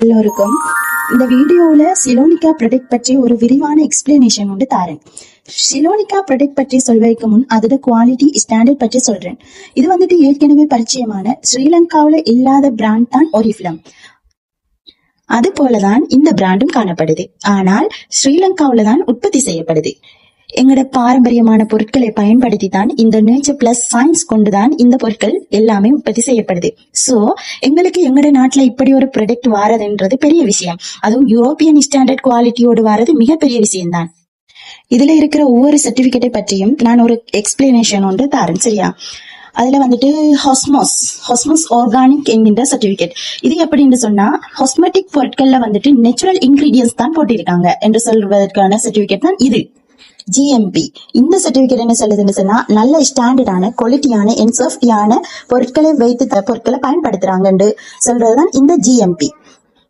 எல்லோருக்கும் இந்த வீடியோல சிலோனிகா ப்ராடக்ட் பற்றி ஒரு விரிவான எக்ஸ்பிளனேஷன் ஒன்று தாரேன். சிலோனிகா ப்ராடக்ட் பற்றி சொல்வதற்கு முன் அதோட குவாலிட்டி ஸ்டாண்டர்ட் பற்றி சொல்றேன். இது வந்துட்டு ஏற்கனவே பரிச்சயமான ஸ்ரீலங்காவில இல்லாத பிராண்ட் தான் ஒரிஃப்ளம். அது போலதான் இந்த பிராண்டும் காணப்படுது. ஆனால் ஸ்ரீலங்காவில தான் உற்பத்தி செய்யப்படுது. எங்கட பாரம்பரியமான பொருட்களை பயன்படுத்தி தான் இந்த நேச்சர் பிளஸ் சயின்ஸ் கொண்டுதான் இந்த பொருட்கள் எல்லாமே உற்பத்தி செய்யப்படுது. சோ எங்களுக்கு எங்கட நாட்டுல இப்படி ஒரு ப்ராடக்ட் வாரதுன்றது பெரிய விஷயம். அதுவும் யூரோப்பியன் ஸ்டாண்டர்ட் குவாலிட்டியோடு வாரது மிகப்பெரிய விஷயம் தான். இதுல இருக்கிற ஒவ்வொரு சர்டிபிகேட்டை பற்றியும் நான் ஒரு எக்ஸ்பிளனேஷன் ஒன்று தரேன், சரியா? அதுல வந்துட்டு ஹாஸ்மோஸ் ஆர்கானிக் என்கின்ற சர்டிபிகேட். இது எப்படின்னு சொன்னா, காஸ்மெட்டிக் பொருட்கள்ல வந்துட்டு நேச்சுரல் இன்கிரீடியன்ஸ் தான் போட்டிருக்காங்க என்று சொல்வதற்கான சர்டிபிகேட் தான் இது. GMP இந்த சர்டிபிகேட் என்ன சொல்லுதுன்னு சொன்னா, நல்ல ஸ்டாண்டர்டான குவாலிட்டியான என்சேஃப்டியான பொருட்களை வைத்து பொருட்களை பயன்படுத்துறாங்கன்னு சொல்றதுதான் இந்த GMP.